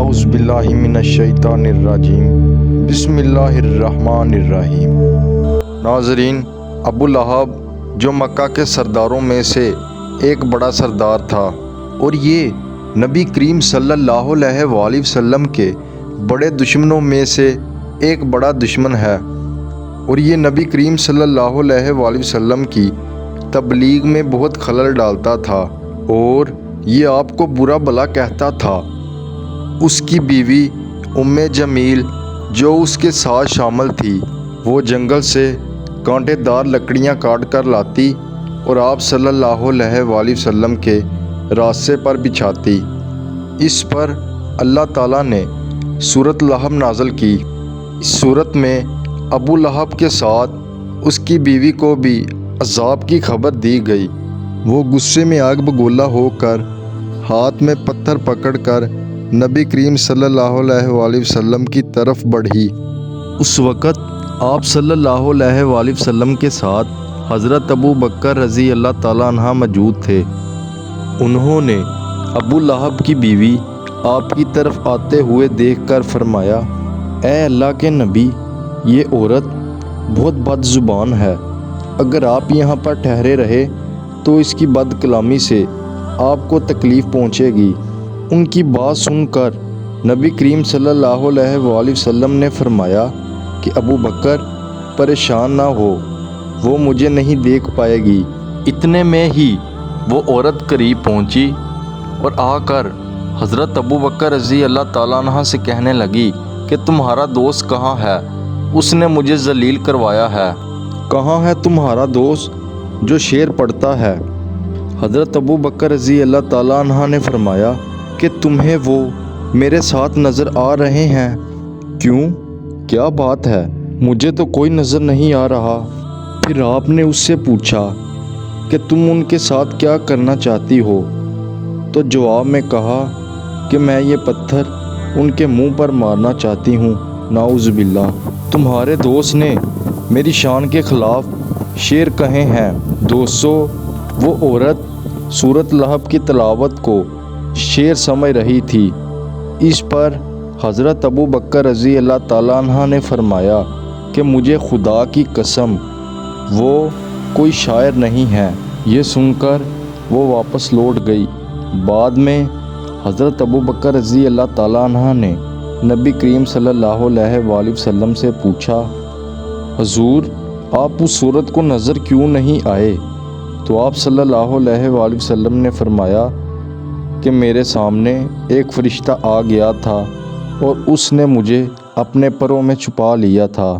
اعوذ باللہ من الشیطان الرجیم بسم اللہ الرحمن الرحیم۔ ناظرین، ابو لہب جو مکہ کے سرداروں میں سے ایک بڑا سردار تھا اور یہ نبی کریم صلی اللہ علیہ وآلہ وسلم کے بڑے دشمنوں میں سے ایک بڑا دشمن ہے، اور یہ نبی کریم صلی اللہ علیہ وآلہ وسلم کی تبلیغ میں بہت خلل ڈالتا تھا اور یہ آپ کو برا بھلا کہتا تھا۔ اس کی بیوی ام جمیل جو اس کے ساتھ شامل تھی، وہ جنگل سے کانٹے دار لکڑیاں کاٹ کر لاتی اور آپ صلی اللہ علیہ وآلہ وسلم کے راستے پر بچھاتی۔ اس پر اللہ تعالیٰ نے سورۃ لہب نازل کی۔ اس صورت میں ابو لہب کے ساتھ اس کی بیوی کو بھی عذاب کی خبر دی گئی۔ وہ غصے میں آگ بگولا ہو کر ہاتھ میں پتھر پکڑ کر نبی کریم صلی اللہ علیہ وآلہ وسلم کی طرف بڑھی۔ اس وقت آپ صلی اللہ علیہ وآلہ وسلم کے ساتھ حضرت ابو بکر رضی اللہ تعالیٰ عنہ موجود تھے۔ انہوں نے ابو لہب کی بیوی آپ کی طرف آتے ہوئے دیکھ کر فرمایا، اے اللہ کے نبی، یہ عورت بہت بد زبان ہے، اگر آپ یہاں پر ٹھہرے رہے تو اس کی بد کلامی سے آپ کو تکلیف پہنچے گی۔ ان کی بات سن کر نبی کریم صلی اللہ علیہ وآلہ وسلم نے فرمایا کہ ابو بکر پریشان نہ ہو، وہ مجھے نہیں دیکھ پائے گی۔ اتنے میں ہی وہ عورت قریب پہنچی اور آ کر حضرت ابو بکر رضی اللہ تعالیٰ عنہ سے کہنے لگی کہ تمہارا دوست کہاں ہے؟ اس نے مجھے ذلیل کروایا ہے۔ کہاں ہے تمہارا دوست جو شعر پڑھتا ہے؟ حضرت ابو بکر رضی اللہ تعالیٰ عنہ نے فرمایا کہ تمہیں وہ میرے ساتھ نظر آ رہے ہیں۔ کیوں؟ کیا بات ہے؟ مجھے تو کوئی نظر نہیں آ رہا۔ پھر آپ نے اس سے پوچھا کہ تم ان کے ساتھ کیا کرنا چاہتی ہو؟ تو جواب میں کہا کہ میں یہ پتھر ان کے منہ پر مارنا چاہتی ہوں، نعوذ باللہ۔ تمہارے دوست نے میری شان کے خلاف شعر کہے ہیں۔ دوستو، وہ عورت سورۃ لہب کی تلاوت کو شعر سمجھ رہی تھی۔ اس پر حضرت ابو بکر رضی اللہ تعالیٰ عنہ نے فرمایا کہ مجھے خدا کی قسم وہ کوئی شاعر نہیں ہے۔ یہ سن کر وہ واپس لوٹ گئی۔ بعد میں حضرت ابو بکر رضی اللہ تعالیٰ عنہ نے نبی کریم صلی اللہ علیہ وآلہ وسلم سے پوچھا، حضور آپ اس صورت کو نظر کیوں نہیں آئے؟ تو آپ صلی اللہ علیہ وآلہ وسلم نے فرمایا کہ میرے سامنے ایک فرشتہ آ گیا تھا اور اس نے مجھے اپنے پروں میں چھپا لیا تھا۔